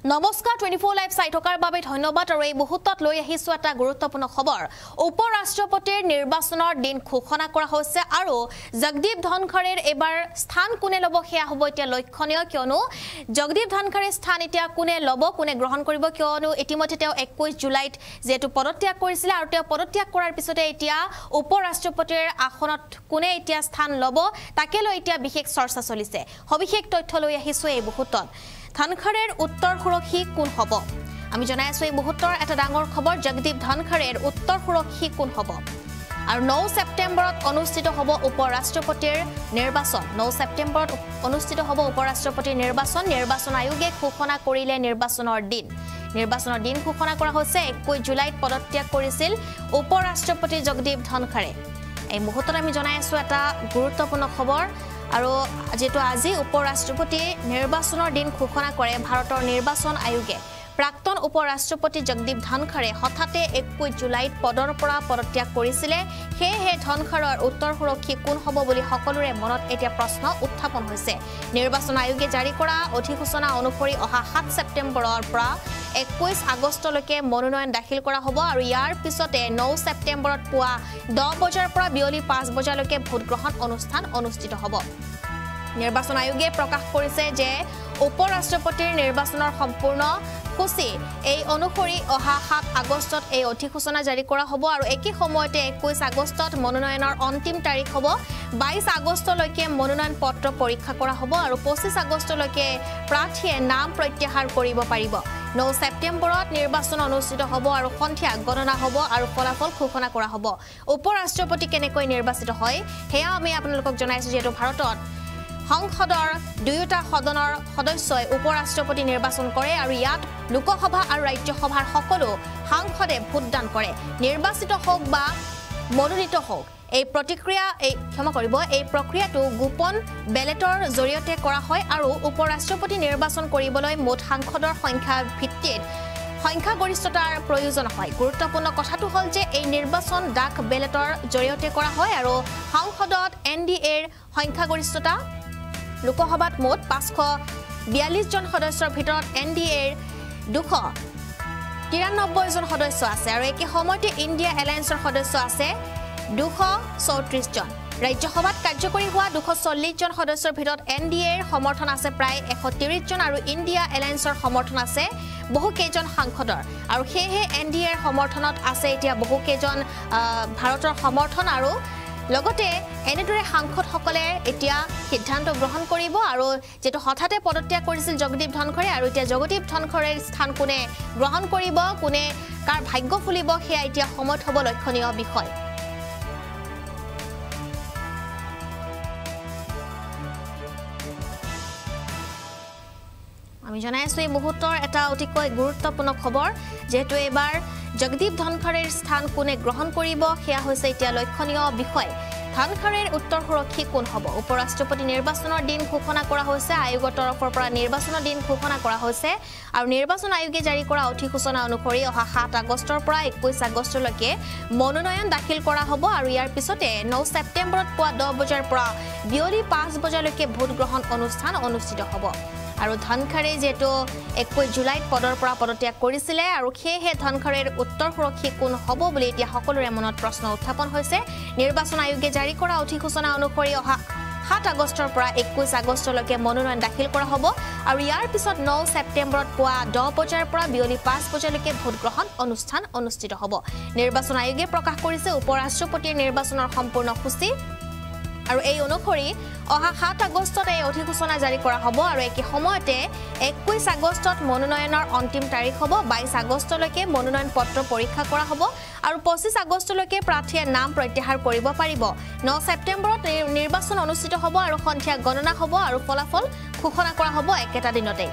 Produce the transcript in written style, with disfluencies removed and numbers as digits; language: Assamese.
নমস্কাৰ 24 লাইভ চাই থকাৰ বাবে ধন্যবাদ আৰু এই মুহূৰ্তত লৈ আহিছো এটা গুৰুত্বপূৰ্ণ খবৰ উপ ৰাষ্ট্ৰপতিৰ নিৰ্বাচনৰ দিন ঘোষণা কৰা হৈছে আৰু জগদীপ ধনখড়েৰ এবাৰ স্থান কোনে লব হেয়া হ'ব এতিয়া লক্ষণীয় কিয়নো জগদীপ ধনখড়েৰ স্থান এতিয়া কোনে লব কোনে গ্ৰহণ কৰিব কিয়নো ইতিমধ্যে তেওঁ 21 জুলাইত যেটো পদত্যাগ কৰিছিল আৰু তেওঁ পদত্যাগ কৰাৰ পিছতে এতিয়া উপ ৰাষ্ট্ৰপতিৰ আসনত কোনে এতিয়া স্থান লব তাকে লৈ এতিয়া বিশেষ চৰ্চা চলিছে সবিশেষ তথ্য লৈ আহিছো এই মুহূৰ্তত ধনখড়েৰ উত্তৰ সুৰক্ষী কোন হ'ব আমি জনাই আছো এই মুহূৰ্তৰ এটা ডাঙৰ খবৰ জগদীপ ধনখড়েৰ উত্তৰ সুৰক্ষী কোন হ'ব আৰু 9 ছেপ্টেম্বৰত অনুষ্ঠিত হ'ব উপ ৰাষ্ট্ৰপতিৰ নিৰ্বাচন 9 ছেপ্টেম্বৰত অনুষ্ঠিত হ'ব উপ ৰাষ্ট্ৰপতিৰ নিৰ্বাচন আয়োগে ঘোষণা কৰিলে নিৰ্বাচনৰ দিন ঘোষণা কৰা হৈছে 21 জুলাইত পদত্যাগ কৰিছিল উপ ৰাষ্ট্ৰপতি জগদীপ ধনখড়ে এই মুহূৰ্তত আমি জনাই আছো এটা গুৰুত্বপূৰ্ণ খবৰ আৰু যেটো আজি উপ ৰাষ্ট্ৰপতি নিৰ্বাচনৰ দিন ঘোষণা কৰে ভাৰতৰ নিৰ্বাচন আয়োগে প্ৰাক্তন উপ ৰাষ্ট্ৰপতি জগদীপ ধনখড়ে হঠাতে 21 জুলাইত পদৰ পৰা পদত্যাগ কৰিছিলে হেহে ধনখড়ৰ উত্তৰ সুৰক্ষী কোন হ'ব বুলি সকলোৰে মনত এতিয়া প্ৰশ্ন উত্থাপন হৈছে নিৰ্বাচন আয়োগে জাৰি কৰা অধিসূচনা অনুসৰি অহা 7 ছেপ্টেম্বৰৰ পৰা 21 আগষ্টলৈকে মনোনয়ন দাখিল কৰা হ'ব আৰু ইয়াৰ পিছতে 9 ছেপ্টেম্বৰত পুৱা 10 বজাৰ পৰা বিয়লি 5 বজালৈকে ভোট গ্ৰহণ অনুষ্ঠান অনুষ্ঠিত হ'ব নিৰ্বাচন আয়োগে প্ৰকাশ কৰিছে যে উপ ৰাষ্ট্ৰপতিৰ নিৰ্বাচনৰ সম্পূৰ্ণ সূচী এই অনুসৰি অহা 7 আগষ্টত এই অধিসূচনা জাৰি কৰা হ'ব আৰু একে সময়তে 21 আগষ্টত মনোনয়নৰ অন্তিম তাৰিখ হ'ব 22 আগষ্টলৈকে মনোনয়ন পত্ৰ পৰীক্ষা কৰা হ'ব আৰু 25 আগষ্টলৈকে প্ৰাৰ্থীয়ে নাম প্ৰত্যাহাৰ কৰিব পাৰিব 9 ছেপ্টেম্বৰত নিৰ্বাচন অনুষ্ঠিত হ'ব আৰু সন্ধিয়া গণনা হ'ব আৰু ফলাফল ঘোষণা কৰা হ'ব উপ ৰাষ্ট্ৰপতি কেনেকৈ নিৰ্বাচিত হয় হেয়া আমি আপোনালোকক জনাইছো যেটো ভাৰতত সংসদৰ দুয়োটা সদনৰ সদস্যই উপ ৰাষ্ট্ৰপতি নিৰ্বাচন কৰে আৰু ইয়াত লোকসভা আৰু ৰাজ্যসভাৰ সকলো সাংসদে ভোটদান কৰে নিৰ্বাচিত হোক বা মনোনীত হোক এই প্ৰক্ৰিয়াটো গোপন বেলেটৰ জৰিয়তে কৰা হয় আৰু উপ ৰাষ্ট্ৰপতি নিৰ্বাচন কৰিবলৈ মুঠ সাংসদৰ সংখ্যাৰ ভিত্তিত সংখ্যাগৰিষ্ঠতাৰ প্ৰয়োজন হয় গুৰুত্বপূৰ্ণ কথাটো হ'ল যে এই নিৰ্বাচন ডাক বেলেটৰ জৰিয়তে কৰা হয় আৰু সংসদত এনডিএৰ সংখ্যাগৰিষ্ঠতা লোকসভাত মুঠ 542 জন সদস্যৰ ভিতৰত এনডিএৰ 293 জন সদস্য আছে আৰু একে সময়তে ইণ্ডিয়া এলায়েন্সৰ সদস্য আছে 234 জন ৰাজ্যসভাত কাৰ্যকৰী হোৱা 240 জন সদস্যৰ ভিতৰত এনডিএৰ সমৰ্থন আছে প্ৰায় 130 জন আৰু ইণ্ডিয়া এলায়েন্সৰ সমৰ্থন আছে বহু কেইজন সাংসদৰ আৰু হেহে এনডিএৰ সমৰ্থনত আছে এতিয়া বহু কেইজন ভাৰতৰ সমৰ্থন আৰু লগতে এনেদৰে সাংসদসকলে এতিয়া সিদ্ধান্ত গ্ৰহণ কৰিব আৰু যেটো হঠাতে পদত্যাগ কৰিছিল জগদীপ ধনখড়ে আৰু এতিয়া জগদীপ ধনখড়েৰ স্থান কোনে গ্ৰহণ কৰিব কোনে কাৰ ভাগ্য ফুলিব হেয়া এতিয়া সময়ত হ'ব লক্ষণীয় বিষয় আমি জনাই আছো এই মুহূৰ্তৰ এটা অতিকৈ গুৰুত্বপূৰ্ণ খবৰ যেহেতু এবাৰ জগদীপ ধনখড়েৰ স্থান কোনে গ্ৰহণ কৰিব হেয়া হৈছে এতিয়া লক্ষণীয় বিষয় ধনখড়েৰ উত্তৰ সুৰক্ষী কোন হ'ব উপ ৰাষ্ট্ৰপতি নিৰ্বাচনৰ দিন ঘোষণা কৰা হৈছে আয়োগৰ তৰফৰ পৰা নিৰ্বাচনৰ দিন ঘোষণা কৰা হৈছে আৰু নিৰ্বাচন আয়োগে জাৰি কৰা অধিসূচনা অনুসৰি অহা 7 আগষ্টৰ পৰা 21 আগষ্টলৈকে মনোনয়ন দাখিল কৰা হ'ব আৰু ইয়াৰ পিছতে 9 ছেপ্টেম্বৰত পুৱা 10 বজাৰ পৰা বিয়লি 5 বজালৈকে ভোট গ্ৰহণ অনুষ্ঠান অনুষ্ঠিত হ'ব আৰু ধনখড়ে যেটো 21 জুলাইত পদৰ পৰা পদত্যাগ কৰিছিলে আৰু হেহে ধনখড়েৰ উত্তৰ সুৰক্ষী কোন হ'ব বুলি এতিয়া সকলোৰে মনত প্ৰশ্ন উত্থাপন হৈছে নিৰ্বাচন আয়োগে জাৰি কৰা অধিসূচনা অনুসৰি অহা 7 আগষ্টৰ পৰা 21 আগষ্টলৈকে মনোনয়ন দাখিল কৰা হ'ব আৰু ইয়াৰ পিছত 9 ছেপ্টেম্বৰত পুৱা 10 বজাৰ পৰা বিয়লি 5 বজালৈকে ভোট গ্ৰহণ অনুষ্ঠান অনুষ্ঠিত হ'ব নিৰ্বাচন আয়োগে প্ৰকাশ কৰিছে উপ ৰাষ্ট্ৰপতিৰ নিৰ্বাচনৰ সম্পূৰ্ণ সূচী আৰু এই অনুসৰি অহা 7 আগষ্টত এই অধিসূচনা জাৰি কৰা হ'ব আৰু একে সময়তে 21 আগষ্টত মনোনয়নৰ অন্তিম তাৰিখ হ'ব 22 আগষ্টলৈকে মনোনয়ন পত্ৰ পৰীক্ষা কৰা হ'ব আৰু 25 আগষ্টলৈকে প্ৰাৰ্থীয়ে নাম প্ৰত্যাহাৰ কৰিব পাৰিব 9 ছেপ্টেম্বৰত নিৰ্বাচন অনুষ্ঠিত হ'ব আৰু সন্ধিয়া গণনা হ'ব আৰু ফলাফল ঘোষণা কৰা হ'ব একেটা দিনতে